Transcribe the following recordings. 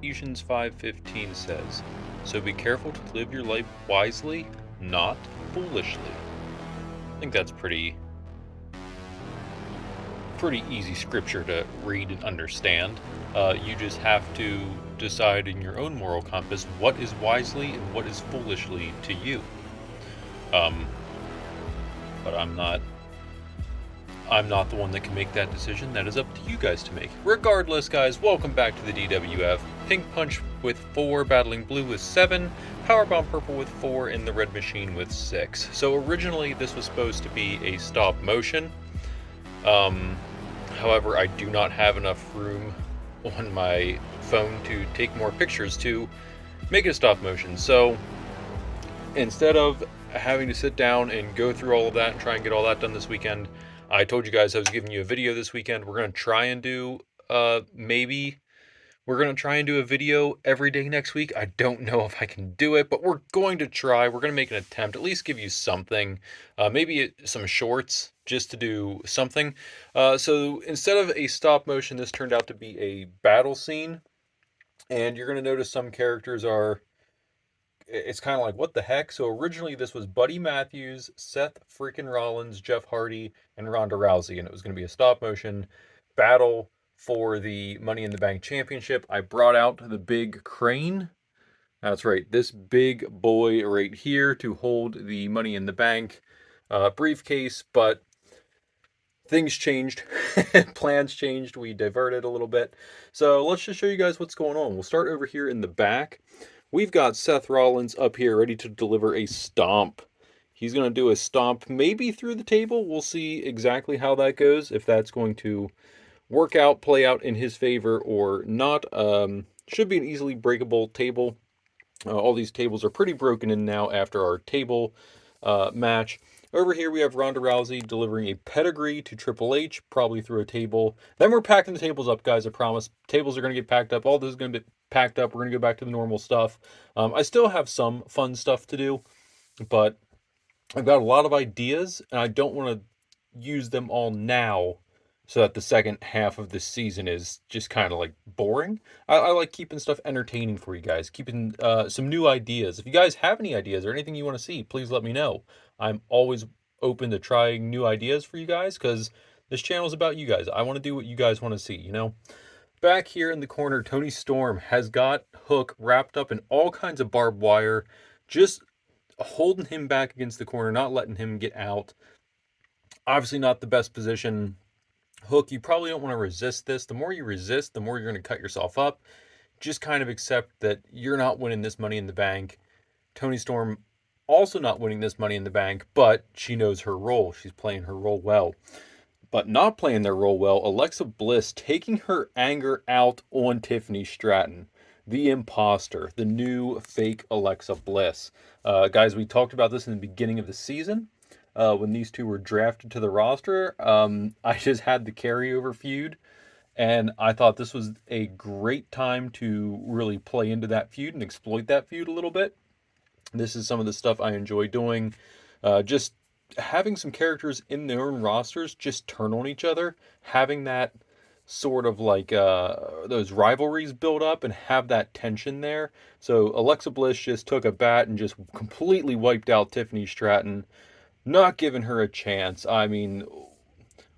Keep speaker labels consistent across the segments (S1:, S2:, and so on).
S1: Ephesians 5:15 says, "So be careful to live your life wisely, not foolishly." I think that's pretty easy scripture to read and understand. You just have to decide in your own moral compass what is wisely and what is foolishly to you. But I'm not the one that can make that decision. That is up to you guys to make. Regardless, guys, welcome back to the DWF. Pink Punch with 4, Battling Blue with 7, Powerbomb Purple with 4, and the Red Machine with 6. So originally this was supposed to be a stop motion. However, I do not have enough room on my phone to take more pictures to make it a stop motion. So instead of having to sit down and go through all of that and try and get all that done this weekend, I told you guys I was giving you a video this weekend. We're going to try and do, we're going to try and do a video every day next week. I don't know if I can do it, but we're going to try. We're going to make an attempt, at least give you something, maybe some shorts just to do something. So instead of a stop motion, this turned out to be a battle scene. And you're going to notice some characters are, it's kind of like, what the heck? So originally this was Buddy Matthews, Seth freaking Rollins, Jeff Hardy, and Ronda Rousey, and it was going to be a stop motion battle for the Money in the Bank Championship. I brought out the big crane. That's right, this big boy right here to hold the Money in the Bank briefcase, but things changed. Plans changed. We diverted a little bit. So let's just show you guys what's going on. We'll start over here in the back. We've got Seth Rollins up here ready to deliver a stomp. He's going to do a stomp maybe through the table. We'll see exactly how that goes, if that's going to work out, play out in his favor or not. Should be an easily breakable table. All these tables are pretty broken in now after our table match. Over here we have Ronda Rousey delivering a pedigree to Triple H, probably through a table. Then we're packing the tables up, guys, I promise. Tables are going to get packed up. All this is going to be packed up. We're going to go back to the normal stuff. I still have some fun stuff to do, but I've got a lot of ideas, and I don't want to use them all now so that the second half of the season is just kind of like boring. I like keeping stuff entertaining for you guys, keeping some new ideas. If you guys have any ideas or anything you want to see, please let me know. I'm always open to trying new ideas for you guys because this channel is about you guys. I want to do what you guys want to see, you know? Back here in the corner, Tony Storm has got Hook wrapped up in all kinds of barbed wire, just holding him back against the corner, not letting him get out. Obviously not the best position. Hook, you probably don't want to resist this. The more you resist, the more you're going to cut yourself up. Just kind of accept that you're not winning this Money in the Bank. Tony Storm also not winning this Money in the Bank, but she knows her role. She's playing her role well. But not playing their role well, Alexa Bliss taking her anger out on Tiffany Stratton, the imposter, the new fake Alexa Bliss. Guys, we talked about this in the beginning of the season. When these two were drafted to the roster, I just had the carryover feud, and I thought this was a great time to really play into that feud and exploit that feud a little bit. This is some of the stuff I enjoy doing. Just having some characters in their own rosters just turn on each other, having that sort of like those rivalries build up and have that tension there. So Alexa Bliss just took a bat and just completely wiped out Tiffany Stratton, not giving her a chance. I mean,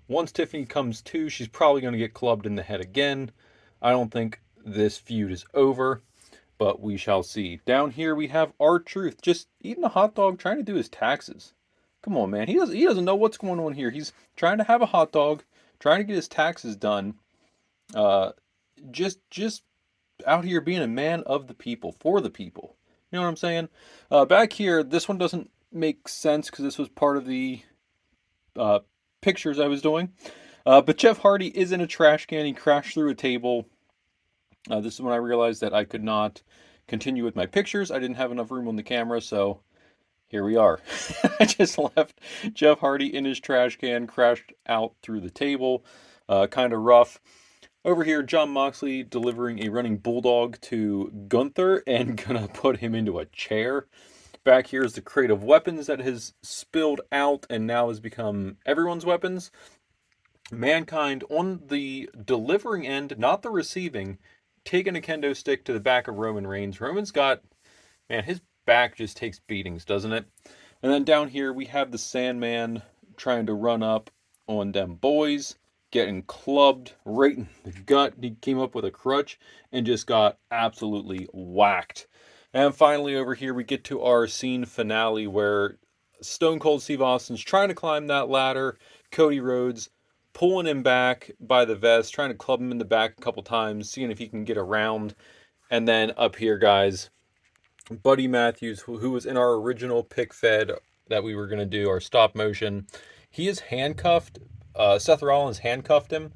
S1: once Tiffany comes to, she's probably going to get clubbed in the head again. I don't think this feud is over, but we shall see. Down here we have R-Truth just eating a hot dog, trying to do his taxes. Come on, man. He doesn't know what's going on here. He's trying to have a hot dog, trying to get his taxes done. Just out here being a man of the people, for the people. You know what I'm saying? Back here, this one doesn't make sense because this was part of the pictures I was doing. But Jeff Hardy is in a trash can. He crashed through a table. This is when I realized that I could not continue with my pictures. I didn't have enough room on the camera, so here we are. I just left Jeff Hardy in his trash can, crashed out through the table. Kind of rough. Over here, Jon Moxley delivering a running bulldog to Gunther and gonna put him into a chair. Back here is the crate of weapons that has spilled out and now has become everyone's weapons. Mankind on the delivering end, not the receiving, taking a kendo stick to the back of Roman Reigns. Roman's got, man, his back just takes beatings, doesn't it? And then down here we have the Sandman trying to run up on them boys, getting clubbed right in the gut. He came up with a crutch and just got absolutely whacked. And finally over here we get to our scene finale where Stone Cold Steve Austin's trying to climb that ladder. Cody Rhodes pulling him back by the vest, trying to club him in the back a couple times, seeing if he can get around. And then up here, guys, Buddy Matthews, who was in our original pick fed that we were going to do, our stop motion, he is handcuffed. Seth Rollins handcuffed him,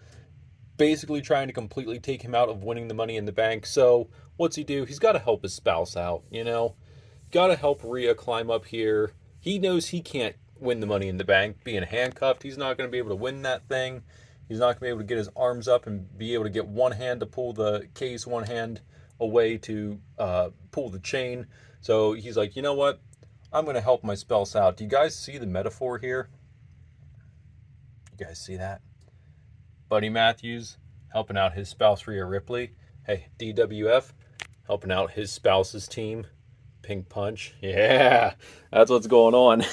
S1: basically trying to completely take him out of winning the Money in the Bank. So what's he do? He's got to help his spouse out, you know? Got to help Rhea climb up here. He knows he can't win the Money in the Bank being handcuffed. He's not going to be able to win that thing. He's not going to be able to get his arms up and be able to get one hand to pull the case, one hand away to pull the chain. So he's like, you know what? I'm going to help my spouse out. Do you guys see the metaphor here? You guys see that? Buddy Matthews helping out his spouse, Rhea Ripley. Hey, DWF helping out his spouse's team. Pink Punch. Yeah, that's what's going on.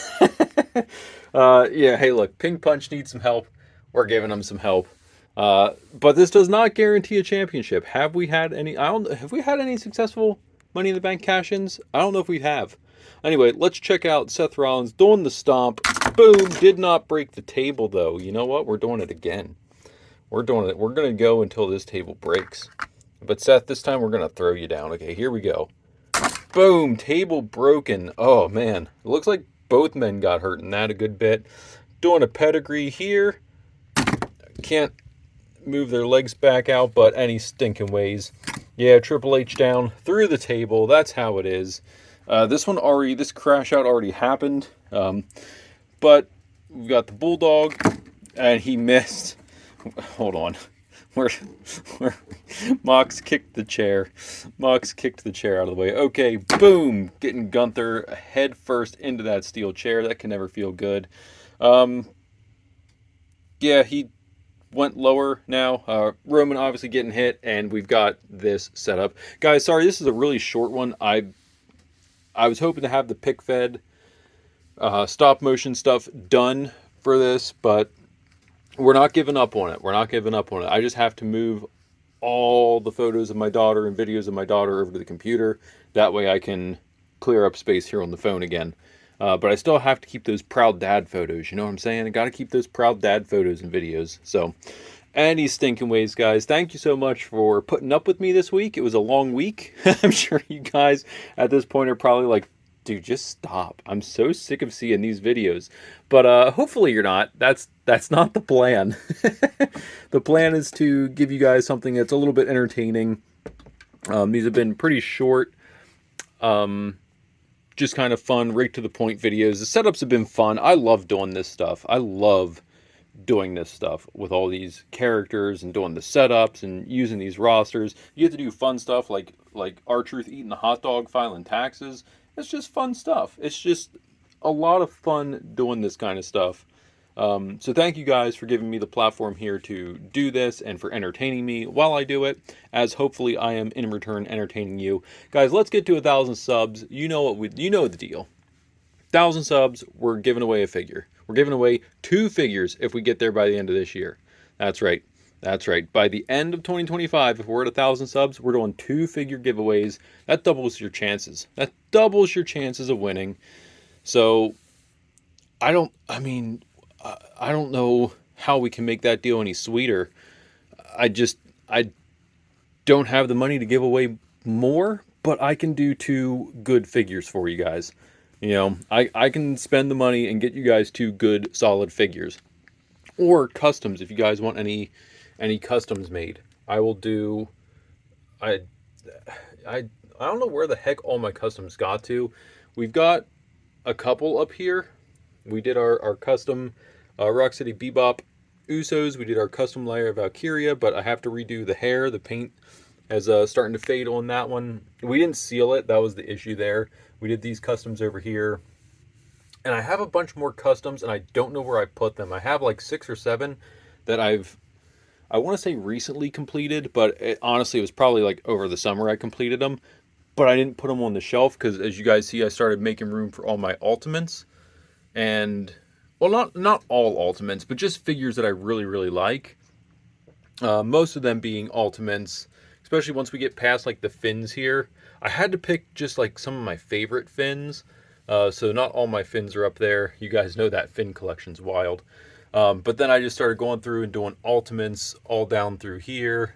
S1: Yeah, hey, look, Pink Punch needs some help. We're giving him some help. But this does not guarantee a championship. Have we had any? Have we had any successful Money in the Bank cash-ins? I don't know if we have. Anyway, let's check out Seth Rollins doing the stomp. Boom! Did not break the table though. You know what? We're doing it again. We're doing it. We're gonna go until this table breaks. But Seth, this time we're gonna throw you down. Okay, here we go. Boom! Table broken. Oh man, it looks like both men got hurt in that a good bit. Doing a pedigree here. Can't move their legs back out, but any stinking ways. Yeah, Triple H down through the table. That's how it is. This crash out already happened. But we've got the Bulldog, and he missed. Hold on. Where Mox kicked the chair. Mox kicked the chair out of the way. Okay, boom! Getting Gunther head first into that steel chair. That can never feel good. Yeah, he went lower now. Roman obviously getting hit, and we've got this set up. Guys, sorry, this is a really short one. I was hoping to have the pick fed stop motion stuff done for this, but we're not giving up on it. We're not giving up on it. I just have to move all the photos of my daughter and videos of my daughter over to the computer. That way I can clear up space here on the phone again. But I still have to keep those proud dad photos. You know what I'm saying? I got to keep those proud dad photos and videos. So, any stinking ways, guys. Thank you so much for putting up with me this week. It was a long week. I'm sure you guys at this point are probably like, dude, just stop. I'm so sick of seeing these videos. But hopefully you're not. That's not the plan. The plan is to give you guys something that's a little bit entertaining. These have been pretty short. Just kind of fun, right to the point videos. The setups have been fun. I love doing this stuff. I love doing this stuff with all these characters and doing the setups and using these rosters. You get to do fun stuff like R-Truth eating the hot dog, filing taxes. It's just fun stuff. It's just a lot of fun doing this kind of stuff. So thank you guys for giving me the platform here to do this and for entertaining me while I do it, as hopefully I am in return entertaining you. Guys, let's get to 1,000 subs. You know the deal. 1,000 subs, we're giving away a figure. We're giving away 2 figures if we get there by the end of this year. That's right. That's right. By the end of 2025, if we're at 1,000 subs, we're doing 2 figure giveaways. That doubles your chances. That doubles your chances of winning. So I don't know how we can make that deal any sweeter. I don't have the money to give away more, but I can do 2 good figures for you guys. You know, I can spend the money and get you guys 2 good, solid figures. Or customs, if you guys want any customs made. I will do... I don't know where the heck all my customs got to. We've got a couple up here. We did our custom Rock City Bebop Usos. We did our custom layer of Valkyria, but I have to redo the hair. The paint is starting to fade on that one. We didn't seal it. That was the issue there. We did these customs over here. And I have a bunch more customs, and I don't know where I put them. I have like 6 or 7 that I've I want to say recently completed, but honestly, it was probably like over the summer I completed them. But I didn't put them on the shelf because, as you guys see, I started making room for all my ultimates. And, well, not all ultimates, but just figures that I really like. Most of them being ultimates, especially once we get past like the fins here. I had to pick just like some of my favorite fins. So not all my fins are up there. You guys know that fin collection's wild. But then I just started going through and doing ultimates all down through here,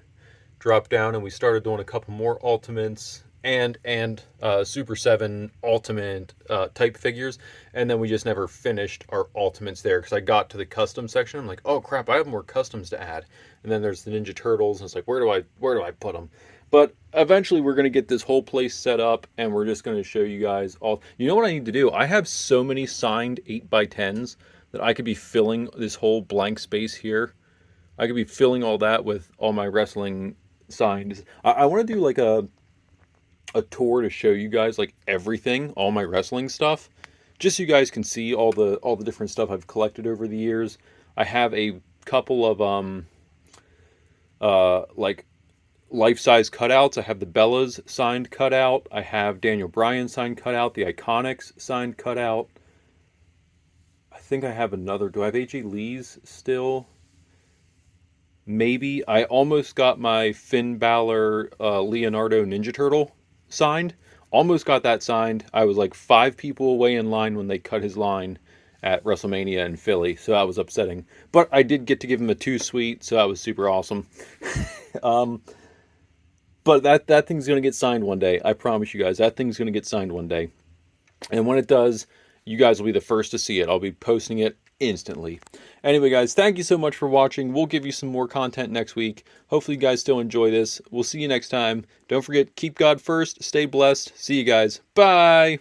S1: drop down, and we started doing a couple more ultimates and Super 7 ultimate type figures, and then we just never finished our ultimates there because I got to the custom section. I'm like, oh crap, I have more customs to add. And then there's the Ninja Turtles, and it's like, where do I put them? But eventually we're going to get this whole place set up, and we're just going to show you guys all. You know what I need to do? I have so many signed 8x10s that I could be filling this whole blank space here. I could be filling all that with all my wrestling signs. I want to do like a tour to show you guys like everything, all my wrestling stuff, just so you guys can see all the different stuff I've collected over the years. I have a couple of like life-size cutouts. I have the Bellas signed cutout. I have Daniel Bryan signed cutout, the Iconics signed cutout. I think I have another. Do I have AJ Lee's still? Maybe. I almost got my Finn Balor Leonardo Ninja Turtle signed. Almost got that signed. I was like 5 people away in line when they cut his line at WrestleMania in Philly, so that was upsetting. But I did get to give him a 2 suite, so that was super awesome. But that thing's going to get signed one day. I promise you guys, that thing's going to get signed one day. And when it does, you guys will be the first to see it. I'll be posting it instantly. Anyway, guys, thank you so much for watching. We'll give you some more content next week. Hopefully you guys still enjoy this. We'll see you next time. Don't forget, keep God first, stay blessed. See you guys. Bye.